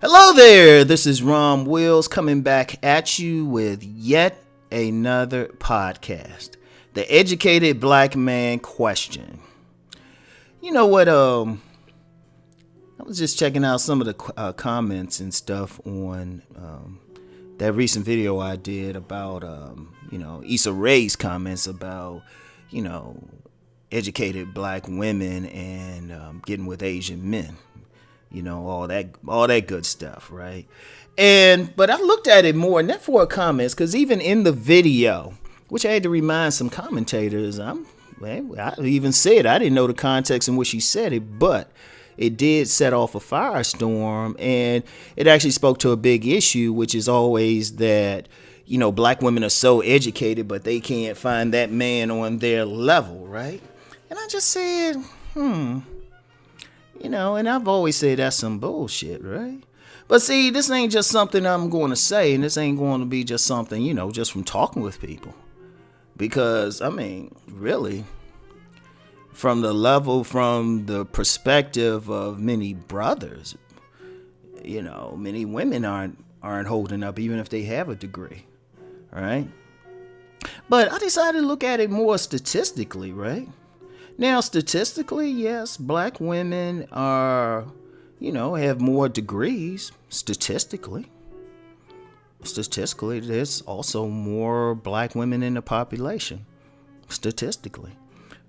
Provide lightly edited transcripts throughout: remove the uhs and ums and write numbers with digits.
Hello there, this is Rom Wills coming back at you with yet another podcast. The Educated Black Man Question. You know what, I was just checking out some of the comments and stuff on that recent video I did about, Issa Rae's comments about, educated black women and getting with Asian men. All that good stuff, right? But I looked at it more, not for comments, because even in the video, which I had to remind some commentators, I even said I didn't know the context in which he said it, but it did set off a firestorm, and it actually spoke to a big issue, which is always that, black women are so educated, but they can't find that man on their level, right? And I just said, and I've always said that's some bullshit, right? But see, this ain't just something I'm going to say, and this ain't going to be just something, just from talking with people. Because, really, from the perspective of many brothers, many women aren't holding up, even if they have a degree, right? But I decided to look at it more statistically, right? Now, statistically, yes, black women are, have more degrees. Statistically, there's also more black women in the population. Statistically,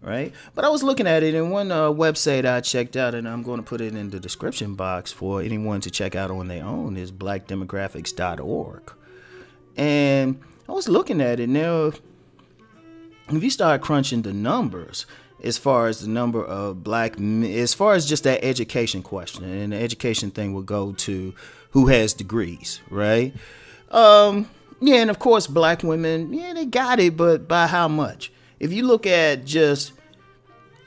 right? But I was looking at it, and one website I checked out, and I'm going to put it in the description box for anyone to check out on their own, is blackdemographics.org. And I was looking at it. Now, if you start crunching the numbers, as far as the number of black men, as far as just that education question, and the education thing will go to who has degrees, right? And of course, black women, they got it, but by how much? If you look at just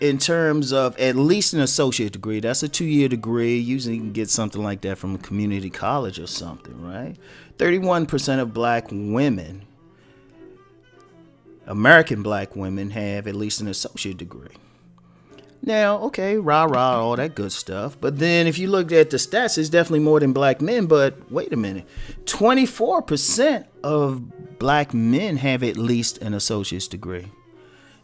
in terms of at least an associate degree, that's a 2-year degree. Usually you can get something like that from a community college or something, right? 31% of black women, American black women, have at least an associate degree. Now, okay, rah-rah, all that good stuff. But then if you look at the stats, it's definitely more than black men. But wait a minute, 24% of black men have at least an associate's degree.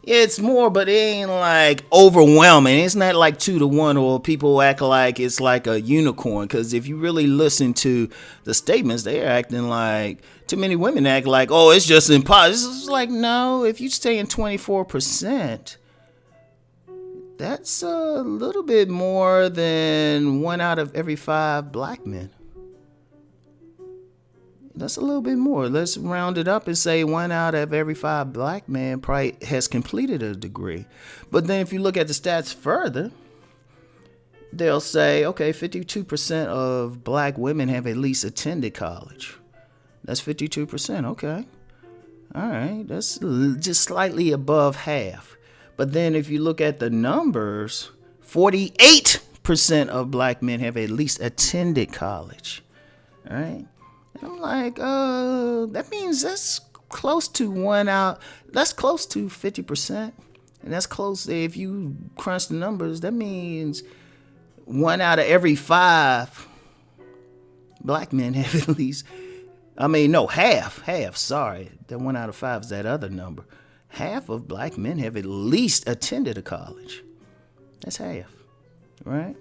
It's more, but it ain't like overwhelming. It's not like 2-1, or people act like it's like a unicorn. Because if you really listen to the statements, they're acting like, too many women act like, oh, it's just impossible. It's like, no, if you stay in 24%, that's a little bit more than 1 out of every 5 black men. That's a little bit more. Let's round it up and say 1 out of every 5 black men probably has completed a degree. But then if you look at the stats further, they'll say, okay, 52% of black women have at least attended college. That's 52%. Okay. All right. That's just slightly above half. But then if you look at the numbers, 48% of black men have at least attended college. All right. And I'm like, that means that's close to 1 out. That's close to 50%. And that's close. If you crunch the numbers, that means 1 out of every 5 black men have at least, half. Sorry. That 1 out of 5 is that other number. Half of black men have at least attended a college. That's half, right?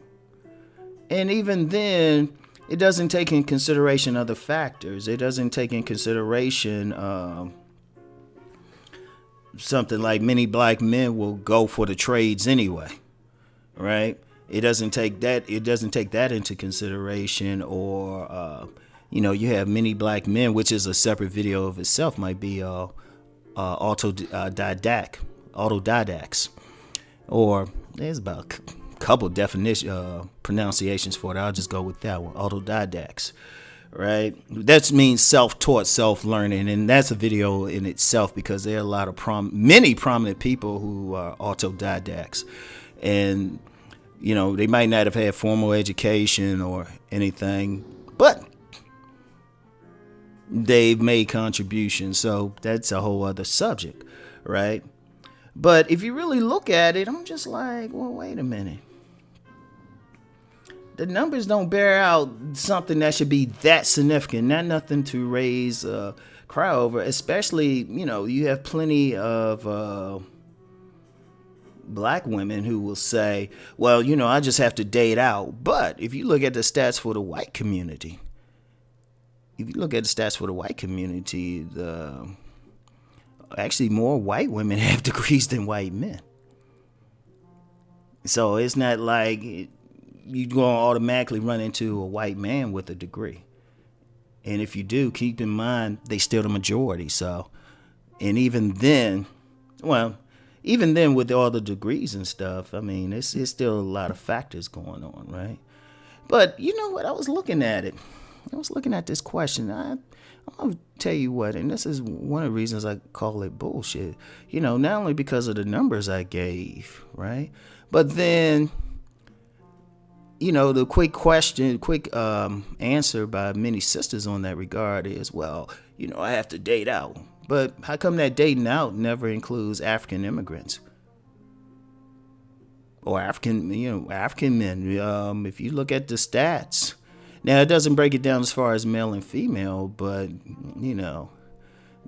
And even then, it doesn't take in consideration other factors. It doesn't take in consideration something like many black men will go for the trades anyway, right? It doesn't take that into consideration. Or you have many black men, which is a separate video of itself, might be autodidacts, or there's about couple pronunciations for it. I'll just go with that one, autodidacts, right? That means self-taught, self-learning, and that's a video in itself, because there are a lot of many prominent people who are autodidacts, and they might not have had formal education or anything, but they've made contributions. So that's a whole other subject, right? But if you really look at it, I'm just like, well, wait a minute. the numbers don't bear out something that should be that significant. Not nothing to raise a cry over. Especially, you have plenty of black women who will say, well, I just have to date out. But if you look at the stats for the white community, actually more white women have degrees than white men. So it's not like you're going to automatically run into a white man with a degree. And if you do, keep in mind, they still the majority. So, and even then with all the degrees and stuff, I mean, it's still a lot of factors going on, right? But you know what? I was looking at it. I was looking at this question. I'm going to tell you what, and this is one of the reasons I call it bullshit. Not only because of the numbers I gave, right? But then, the quick answer by many sisters on that regard is, well, I have to date out. But how come that dating out never includes African immigrants or African men? If you look at the stats, now it doesn't break it down as far as male and female, but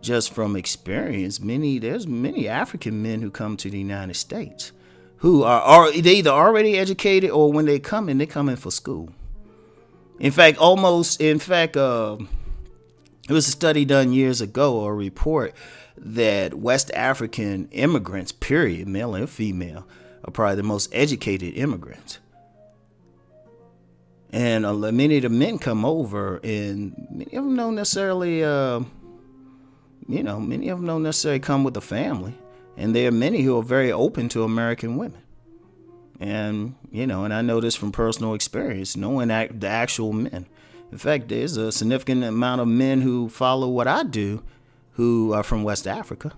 just from experience, there's many African men who come to the United States who are they either already educated or when they come in for school. In fact, it was a study done years ago, or a report, that West African immigrants, period, male and female, are probably the most educated immigrants. And many of the men come over, and many of them don't necessarily, come with a family. And there are many who are very open to American women. And, and I know this from personal experience, knowing the actual men. In fact, there's a significant amount of men who follow what I do who are from West Africa.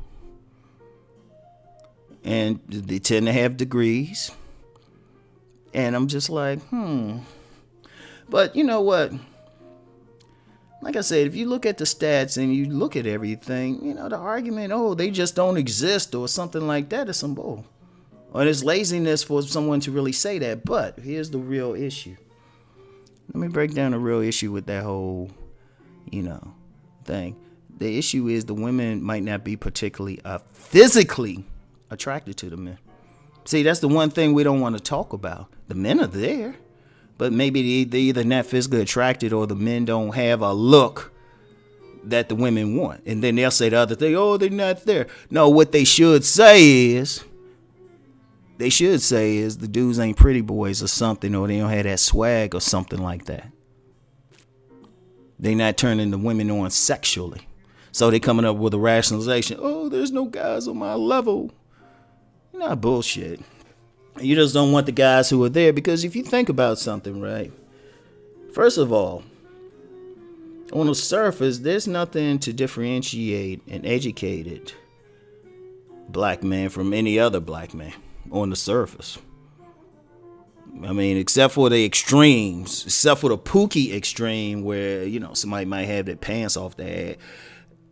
And they tend to have degrees. And I'm just like, But you know what? Like I said, if you look at the stats and you look at everything, the argument, they just don't exist or something like that is some bull. Or there's laziness for someone to really say that. But here's the real issue. Let me break down the real issue with that whole, thing. The issue is the women might not be particularly physically attracted to the men. See, that's the one thing we don't want to talk about. The men are there, but maybe they're either not physically attracted or the men don't have a look that the women want. And then they'll say the other thing, they're not there. No, what they should say is the dudes ain't pretty boys or something, or they don't have that swag or something like that. They not turning the women on sexually. So they coming up with a rationalization. There's no guys on my level. Not bullshit. You just don't want the guys who are there, because if you think about something, right? First of all, on the surface, there's nothing to differentiate an educated black man from any other black man on the surface. I mean, except for the extremes, except for the Pookie extreme where, somebody might have their pants off their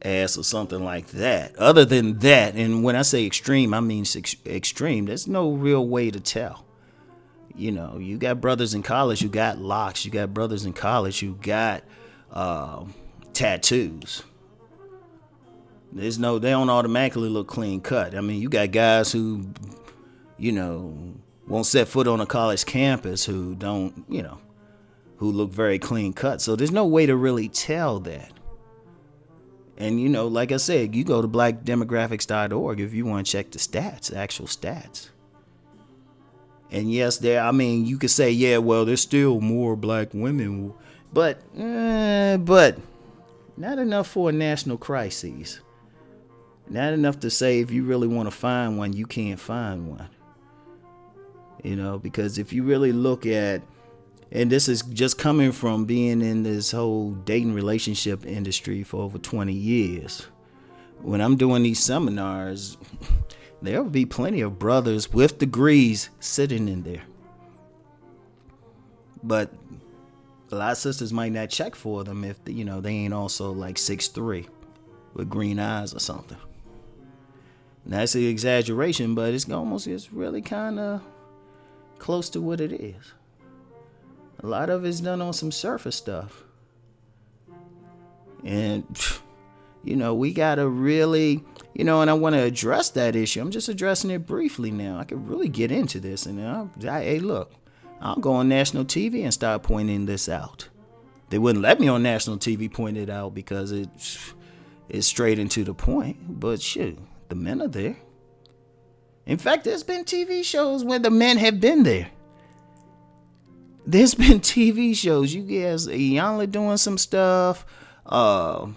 ass or something like that. Other than that, and when I say extreme, I mean extreme. There's no real way to tell. You got brothers in college who got locks. You got brothers in college who got tattoos. They don't automatically look clean cut. I mean, you got guys who, won't set foot on a college campus who don't, who look very clean cut. So there's no way to really tell that. And, like I said, you go to blackdemographics.org if you want to check the stats, the actual stats. And yes, you could say, yeah, well, there's still more black women, but not enough for a national crisis. Not enough to say if you really want to find one, you can't find one. Because if you really look at, and this is just coming from being in this whole dating relationship industry for over 20 years. When I'm doing these seminars, there will be plenty of brothers with degrees sitting in there. But a lot of sisters might not check for them if, they ain't also like 6'3" with green eyes or something. And that's an exaggeration, but it's really kind of close to what it is. A lot of it's done on some surface stuff. And, we got to really, and I want to address that issue. I'm just addressing it briefly now. I could really get into this. And, hey, look, I'll go on national TV and start pointing this out. They wouldn't let me on national TV point it out because it's straight into the point. But, shoot, the men are there. In fact, there's been TV shows where the men have been there. There's been TV shows. You guys, Iyanla doing some stuff. Who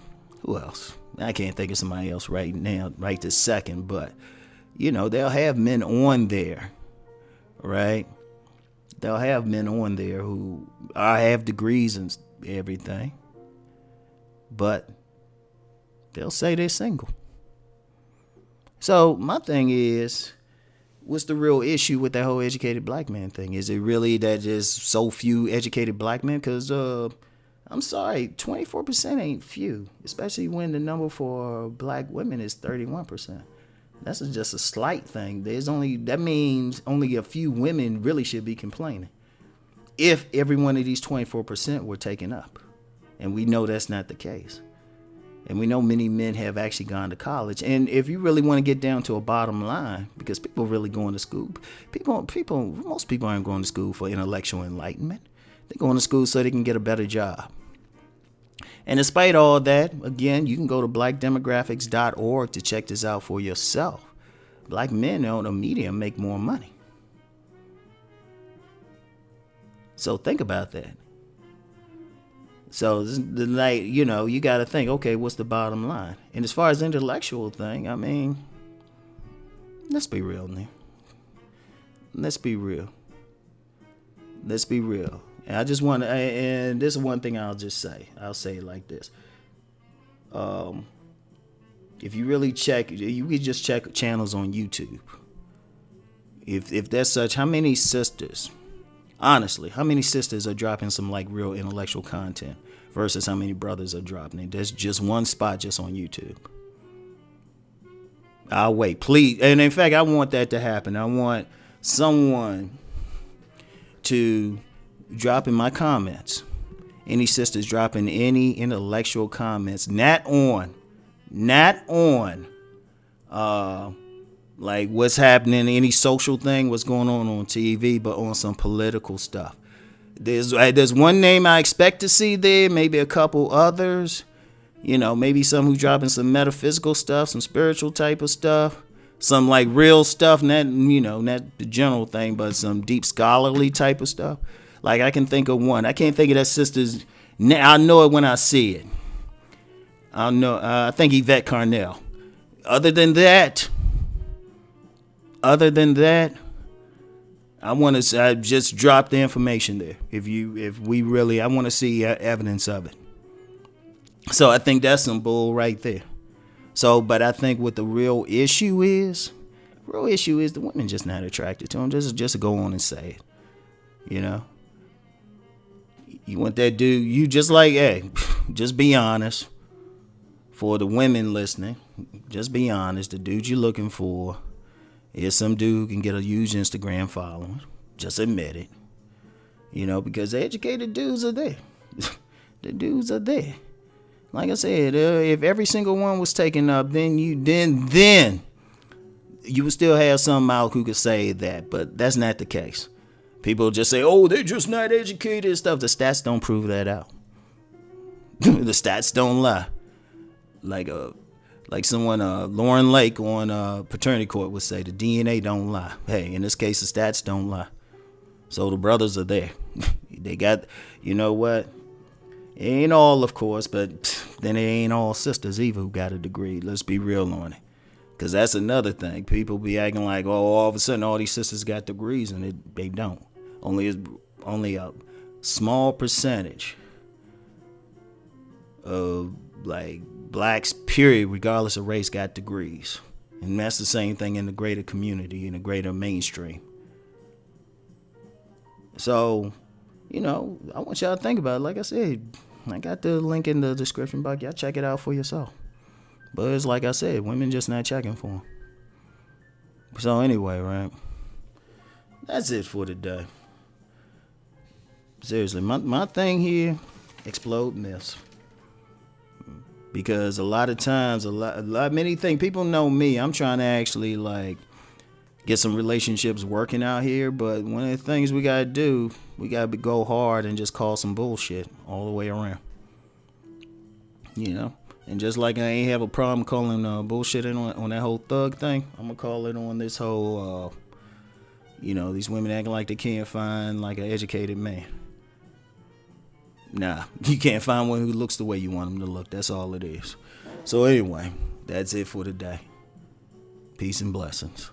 else? I can't think of somebody else right now, right this second. But, they'll have men on there, right? They'll have men on there who have degrees and everything. But they'll say they're single. So my thing is, what's the real issue with that whole educated black man thing? Is it really that there's so few educated black men? Because, I'm sorry, 24% ain't few, especially when the number for black women is 31%. That's just a slight thing. That means only a few women really should be complaining if every one of these 24% were taken up. And we know that's not the case. And we know many men have actually gone to college. And if you really want to get down to a bottom line, because people really going to school, most people aren't going to school for intellectual enlightenment. They're going to school so they can get a better job. And despite all that, again, you can go to blackdemographics.org to check this out for yourself. Black men on the media make more money. So think about that. So you got to think, okay, what's the bottom line? And as far as intellectual thing, I mean, let's be real, man. Let's be real. And I just want to, and this is one thing I'll just say. I'll say it like this. If you really check, you can just check channels on YouTube. If that's such, how many sisters, honestly, how many sisters are dropping some like real intellectual content versus how many brothers are dropping it? There's just one spot just on YouTube. I'll wait, please. And in fact, I want that to happen. I want someone to drop in my comments, any sisters dropping any intellectual comments, not on like what's happening, any social thing, what's going on TV, but on some political stuff. There's one name I expect to see there, maybe a couple others, maybe some who dropping some metaphysical stuff, some spiritual type of stuff, some like real stuff, not the general thing, but some deep scholarly type of stuff. Like I can think of one. I can't think of that sister's. I know it when I see it. I know. I think Yvette Carnell. Other than that, I want to just drop the information there. I want to see evidence of it. So I think that's some bull right there. So, but I think what the real issue is the women just not attracted to him. Just go on and say it. You want that dude, you just like, hey, just be honest. For the women listening, just be honest. The dude you're looking for is some dude who can get a huge Instagram following. Just admit it. Because the educated dudes are there. The dudes are there. Like I said, if every single one was taken up, then you would still have some out who could say that. But that's not the case. People just say, oh, they're just not educated and stuff. The stats don't prove that out. The stats don't lie. Like someone, Lauren Lake on Paternity Court would say, the DNA don't lie. Hey, in this case, the stats don't lie. So the brothers are there. They got, you know what? It ain't all, of course, but then it ain't all sisters either who got a degree. Let's be real on it. Because that's another thing. People be acting like, oh, all of a sudden all these sisters got degrees, and they don't. Only a small percentage of like blacks, period, regardless of race, got degrees. And that's the same thing in the greater community, in the greater mainstream. So, I want y'all to think about it. Like I said, I got the link in the description box. Y'all check it out for yourself. But it's like I said, women just not checking for them. So anyway, right? That's it for today. Seriously, my thing here, explode myths. Because a lot of times, many things, people know me. I'm trying to actually like get some relationships working out here. But one of the things we gotta do, we gotta go hard and just call some bullshit all the way around. You know, and just like I ain't have a problem calling bullshit on that whole thug thing, I'm gonna call it on this whole, these women acting like they can't find like an educated man. Nah, you can't find one who looks the way you want them to look. That's all it is. So anyway, that's it for today. Peace and blessings.